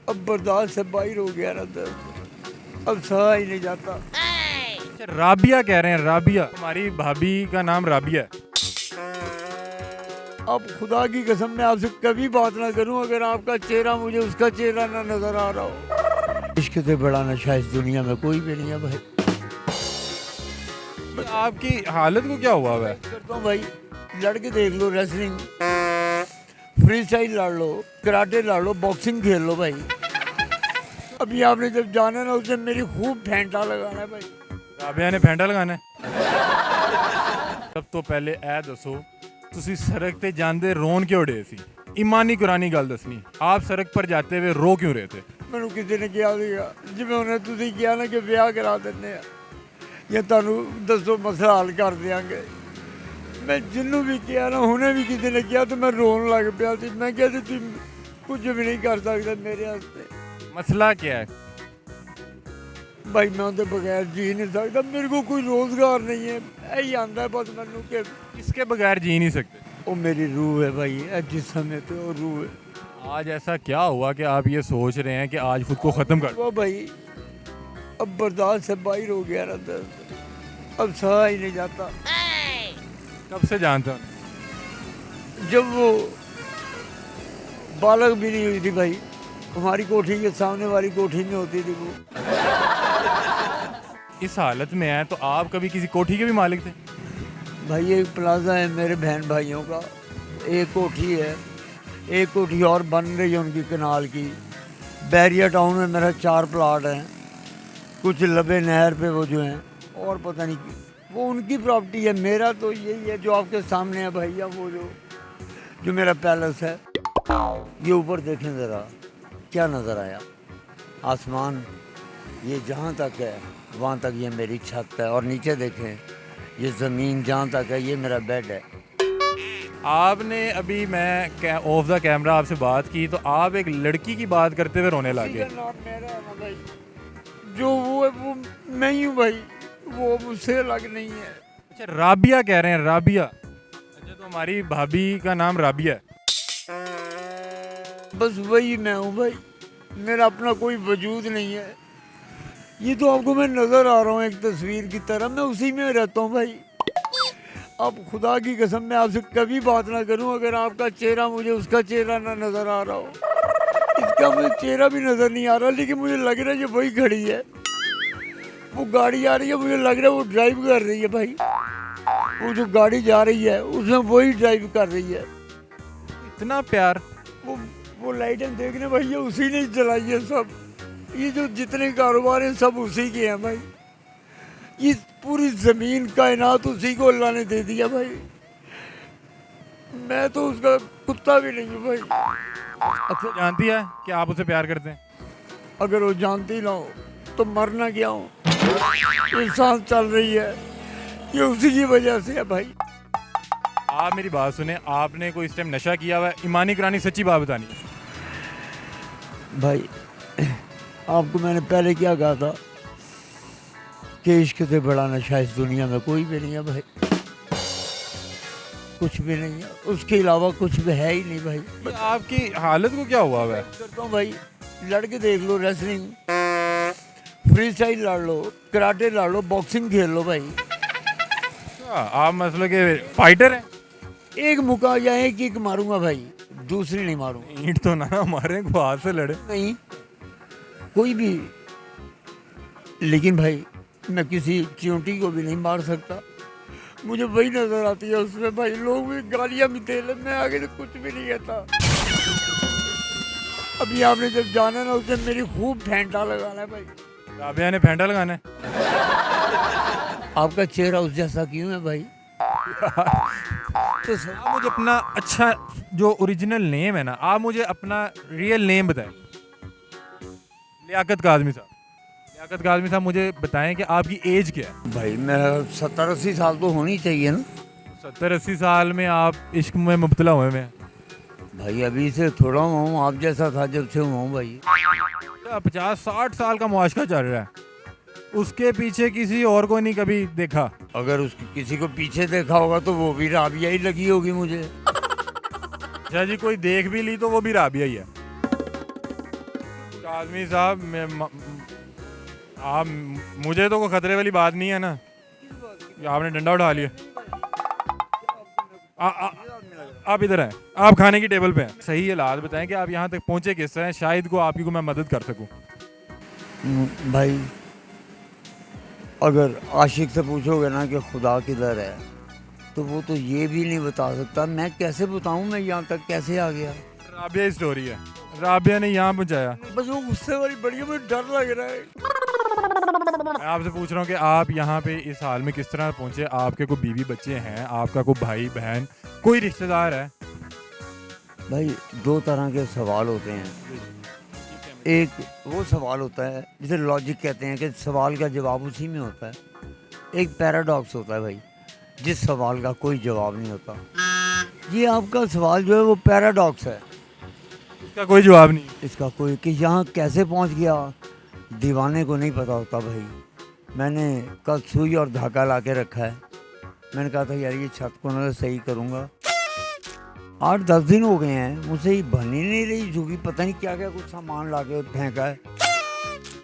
अब बर्दाश्त से बाहर हो गया ना दर्द, अब सहा ही नहीं जाता। अच्छा, राबिया कह रहे हैं, राबिया। हमारी भाभी का नाम राबिया है। अब खुदा की कसम मैं आपसे कभी बात ना करूं अगर आपका चेहरा मुझे उसका चेहरा ना नजर आ रहा हो। इश्क से बड़ा नशा इस दुनिया में कोई भी नहीं है भाई। तो आपकी हालत को क्या हुआ है? करता हूँ भाई, लड़के देख लो, रेसलिंग, फ्री स्टाइल लड़ लो, कराटे लड़ लो, बॉक्सिंग खेल लो भाई। अभी आपने जब जाना ना उसे मेरी खूब फेंटा लगाना है भाई। राबिया ने फेंटा लगाना है। सब तो पहले ए दसो, ਤੁਸੀਂ सड़क ਤੇ ਜਾਂਦੇ ਰੋਣ ਕਿਉਂ ਡੇ ਸੀ? ईमानी कुरानी गल दसनी, आप सड़क पर जाते हुए रो क्यों रहे थे? ਮੈਨੂੰ ਕਿਸੇ ਨੇ ਕਿਹਾ ਸੀਗਾ ਜਿਵੇਂ ਉਹਨੇ ਤੁਸੀਂ ਕਿਹਾ ਨਾ ਕਿ ਵਿਆਹ ਕਰਾ ਦਿੰਦੇ ਆ ਜਾਂ ਤੁਹਾਨੂੰ ਦੱਸੋ ਮਸਲਾ ਹੱਲ ਕਰ ਦਿਆਂਗੇ। ਮੈਂ ਜਿਹਨੂੰ ਵੀ ਕਿਹਾ ਨਾ, ਹੁਣੇ ਵੀ ਕਿਸੇ ਨੇ ਕਿਹਾ ਤੇ ਮੈਂ ਰੋਣ ਲੱਗ ਪਿਆ ਸੀ। ਮੈਂ ਕਿਹਾ ਸੀ ਤੁਸੀਂ ਕੁਝ ਵੀ ਨਹੀਂ ਕਰ ਸਕਦੇ ਮੇਰੇ ਵਾਸਤੇ मसला क्या है? भाई। मैं उनके बगैर जी नहीं सकता, मेरे को कोई रोजगार नहीं है। यही आंदा है बस मैनू कि इसके बगैर जी नहीं सकते। वो मेरी रूह है भाई, जिस समय पे वो रूह है। आज ऐसा क्या हुआ कि आप ये सोच रहे हैं कि आज खुद को ख़त्म कर? वो भाई अब बर्दाश्त से बाहर हो गया ना दर्द, अब सहा ही नहीं जाता। कब से जानता हूँ? जब वो बालक भी नहीं हुई थी भाई, हमारी कोठी के सामने वाली कोठी में होती थी वो। इस हालत में है तो आप कभी किसी कोठी के भी मालिक थे? भाई एक प्लाजा है मेरे बहन भाइयों का, एक कोठी है, एक कोठी और बन रही है उनकी कनाल की। बैरिया टाउन में मेरा 4 प्लाट हैं, कुछ लबे नहर पे वो जो हैं, और पता नहीं वो उनकी प्रॉपर्टी है। मेरा तो यही है जो आपके सामने है भैया, वो जो मेरा पैलेस है। ये ऊपर देखें ज़रा क्या नज़र आया, आसमान ये जहाँ तक है वहाँ तक ये मेरी छत है, और नीचे देखें ये ज़मीन जहाँ तक है ये मेरा बेड है। आपने अभी मैं ऑफ द कैमरा आपसे बात की तो आप एक लड़की की बात करते हुए रोने लगे। नाम मेरा है ना भाई, जो वो है वो मैं ही हूँ भाई, वो मुझसे अलग नहीं है। अच्छा, राबिया कह रहे हैं, राबिया। अच्छा, तो हमारी भाभी का नाम राबिया है। बस वही मैं हूँ भाई, मेरा अपना कोई वजूद नहीं है। ये तो आपको मैं नज़र आ रहा हूँ एक तस्वीर की तरह, मैं उसी में रहता हूँ भाई। अब खुदा की कसम मैं आपसे कभी बात ना करूं अगर आपका चेहरा मुझे उसका चेहरा ना नज़र आ रहा हो। इसका मुझे चेहरा भी नज़र नहीं आ रहा, लेकिन मुझे लग रहा है कि वही खड़ी है। वो गाड़ी आ रही है, मुझे लग रहा है वो ड्राइव कर रही है भाई। वो जो गाड़ी जा रही है उसमें वही ड्राइव कर रही है। इतना प्यार। वो लाइटें देखने भैया उसी ने चलाई है सब। ये जो जितने कारोबार हैं सब उसी के हैं भाई। ये पूरी ज़मीन कायनात उसी को अल्लाह ने दे दिया भाई। मैं तो उसका कुत्ता भी नहीं हूँ भाई। अच्छा, जानती है कि आप उसे प्यार करते हैं? अगर वो जानती ना हो तो मरना क्या हूँ। ये सांस चल रही है ये उसी की वजह से है भाई। आप मेरी बात सुने, आपने कोई इस टाइम नशा किया हुआ है? ईमानी करानी, सच्ची बात बतानी। भाई आपको मैंने पहले क्या कहा था कि इश्क से बड़ा नशा इस दुनिया में कोई भी नहीं है भाई, कुछ भी नहीं है, उसके अलावा कुछ भी है ही नहीं भाई। तो आपकी हालत को क्या हुआ है? करता हूँ भाई, लड़के देख लो, रेसलिंग, फ्री स्टाइल लड़ लो, कराटे लड़ लो, बॉक्सिंग खेल लो भाई। आप मतलब के फाइटर हैं? एक मुका या एक मारूंगा भाई, दूसरी नहीं मारूंगा। ईंट तो ना मारे, को हाथ से लड़े नहीं कोई भी, लेकिन भाई मैं किसी चींटी को भी नहीं मार सकता। मुझे वही नजर आती है उसमें भाई, लोग भी गालियां भी दे ले, मैं आगे तो कुछ भी नहीं कहता। अभी आपने जब जाना ना उसे मेरी खूब फेंटा लगाना है भाई। राबिया ने फेंटा लगाना है। आपका चेहरा उस जैसा क्यों है भाई? तो आप मुझे अपना अच्छा जो ओरिजिनल नेम है ना, आप मुझे अपना रियल नेम बताएं। लियाकत काज़मी साहब, लियाकत काज़मी साहब मुझे बताएं कि आपकी एज क्या है? भाई मेरा 70-80 साल तो होनी चाहिए ना। 70-80 साल में आप इश्क में मुब्तला हुए हैं? भाई अभी से थोड़ा हुआ हूँ, आप जैसा था जब से हुआ हूँ भाई। 50-60 साल का मुआशका चल रहा है, उसके पीछे किसी और को नहीं कभी देखा? अगर उसको किसी को पीछे देखा होगा तो वो भी राबिया ही लगी होगी मुझे। अच्छा जी, कोई देख भी ली तो वो भी राबिया ही है। आदमी साहब आप मुझे तो कोई खतरे वाली बात नहीं है ना कि आपने डंडा उठा लिया। आप इधर हैं, आप खाने की टेबल पे हैं। सही हालात बताएं कि आप यहाँ तक पहुँचे किस तरह, शायद को आपकी को मैं मदद कर सकूँ। भाई अगर आशिक से पूछोगे ना कि खुदा किधर है, तो वो तो ये भी नहीं बता सकता। मैं कैसे बताऊँ मैं यहाँ तक कैसे आ गया? राबिया स्टोरी है, राबिया ने यहाँ पहुँचाया। बस वो गुस्से वाली बड़ी है, मुझे डर लग रहा है। मैं आपसे पूछ रहा हूँ कि आप यहाँ पे इस हाल में किस तरह पहुँचे? आपके कोई बीवी बच्चे हैं, आपका कोई भाई बहन, कोई रिश्तेदार है? भाई दो तरह के सवाल होते हैं। एक वो सवाल होता है जिसे लॉजिक कहते हैं कि सवाल का जवाब उसी में होता है। एक पैराडॉक्स होता है भाई, जिस सवाल का कोई जवाब नहीं होता। ये आपका सवाल जो है वो पैराडॉक्स है, इसका कोई जवाब नहीं। इसका कोई कि यहाँ कैसे पहुँच गया दीवाने को नहीं पता होता भाई। मैंने कल सुई और धागा ला के रखा है। मैंने कहा था यार ये छत को ना सही करूँगा। 8-10 दिन हो गए हैं, मुझसे ही बन ही नहीं रही झुकी। पता नहीं क्या क्या कुछ सामान ला के फेंका है।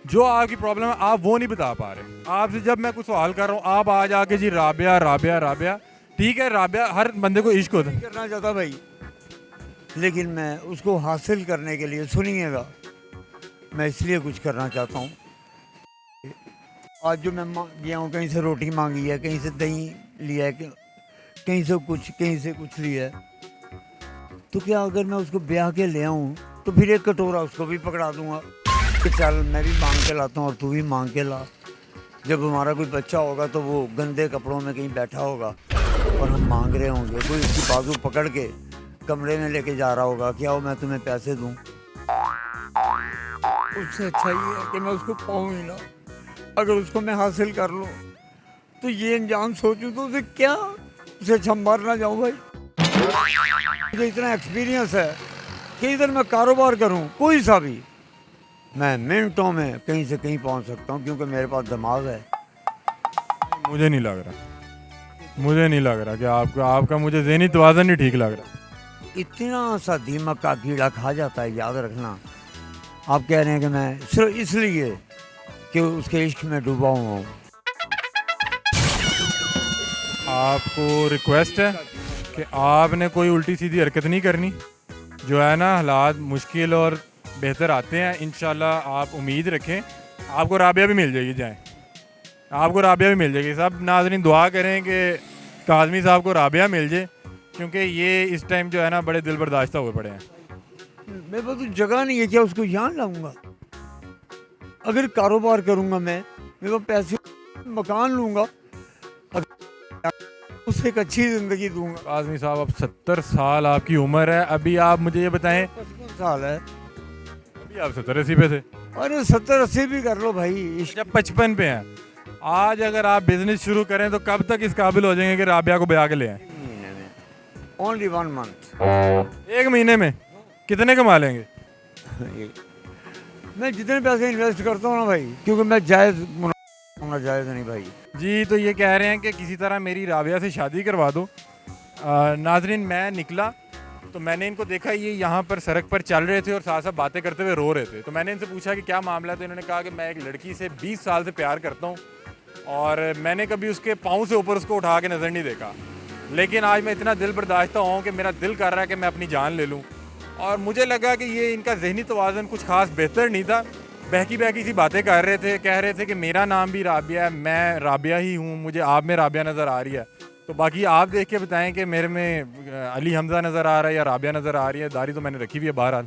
जो आपकी प्रॉब्लम है आप वो नहीं बता पा रहे। आपसे जब मैं कुछ सवाल कर रहा हूँ आप आज आके जी राबिया राबिया राबिया। ठीक है, राबिया हर बंदे को इश्क होता है। करना चाहता भाई, लेकिन मैं उसको हासिल करने के लिए, सुनिएगा, मैं इसलिए कुछ करना चाहता हूँ। आज जो मैं गया हूँ, कहीं से रोटी मांगी है, कहीं से दही लिया है, कहीं से कुछ लिया है, तो क्या अगर मैं उसको ब्याह के ले आऊँ तो फिर एक कटोरा उसको भी पकड़ा दूंगा कि चल मैं भी मांग के लाता हूँ और तू भी मांग के ला। जब हमारा कोई बच्चा होगा तो वो गंदे कपड़ों में कहीं बैठा होगा और हम मांग रहे होंगे, कोई उसकी बाजू पकड़ के कमरे में लेके जा रहा होगा, क्या हो मैं तुम्हें पैसे दूँ। उससे अच्छा ये है कि मैं उसको पाऊँ ही ना। अगर उसको मैं हासिल कर लूँ तो ये अंजाम सोचूं तो उसे क्या, उसे अच्छा मर ना जाऊँ भाई। मुझे इतना एक्सपीरियंस है कि इधर मैं कारोबार करूं कोई सा भी, मैं मिनटों में कहीं से कहीं पहुंच सकता हूं, क्योंकि मेरे पास दिमाग है। मुझे नहीं लग रहा कि आपका मुझे ज़हनी तवाज़न नहीं ठीक लग रहा। इतना सा दीमक का कीड़ा खा जाता है, याद रखना। आप कह रहे हैं कि मैं सिर्फ इसलिए कि उसके इश्क में डूबा हुआ हूँ। आपको रिक्वेस्ट है कि आपने कोई उल्टी सीधी हरकत नहीं करनी। जो है ना, हालात मुश्किल और बेहतर आते हैं। इंशाल्लाह आप उम्मीद रखें, आपको राबिया भी मिल जाएगी। जाएं, आपको राबिया भी मिल जाएगी। सब नाज़रीन दुआ करें कि काज़मी साहब को राबिया मिल जाए, क्योंकि ये इस टाइम जो है ना बड़े दिल बर्दाश्त हुए पड़े हैं। मेरे पास तो जगह नहीं है, क्या उसको यहाँ लाऊंगा? अगर कारोबार करूँगा मैं, मेरे पास पैसे, मकान लूँगा, उसे एक अच्छी ज़िंदगी दूंगा। काज़मी साहब अब 70 साल आपकी उम्र है। अभी आप मुझे ये बताएं, 55 साल है। अभी आप 70-80 पे थे। अरे 70-80 भी कर लो भाई। जब 55 पे हैं, आज अगर आप बिजनेस शुरू करें तो कब तक इस काबिल हो जाएंगे कि राबिया को ब्याह के ले आएं? Only 1 month. 1 महीने में कितने कमा लेंगे? मैं जितने पैसे इन्वेस्ट करता हूँ ना भाई, क्योंकि मैं जायज़ नहीं भाई। जी, तो ये कह रहे हैं कि किसी तरह मेरी राबिया से शादी करवा दो। नाजरीन, मैं निकला तो मैंने इनको देखा, ये यहाँ पर सड़क पर चल रहे थे और साथ साथ बातें करते हुए रो रहे थे। तो मैंने इनसे पूछा कि क्या मामला है, तो इन्होंने कहा कि मैं एक लड़की से 20 साल से प्यार करता हूँ और मैंने कभी उसके पाँव से ऊपर उसको उठा के नज़र नहीं देखा, लेकिन आज मैं इतना दिल बर्दाश्त हूँ कि मेरा दिल कर रहा है कि मैं अपनी जान ले लूँ। और मुझे लगा कि ये इनका ज़हनी तवाज़न कुछ खास बेहतर नहीं था। बहकी सी बातें कर रहे थे, कह रहे थे कि मेरा नाम भी राबिया है, मैं राबिया ही हूँ, मुझे आप में राबिया नज़र आ रही है। तो बाकी आप देख के बताएं कि मेरे में अली हमज़ा नज़र आ रहा है या राबिया नज़र आ रही है। दाढ़ी तो मैंने रखी हुई है बहरहाल।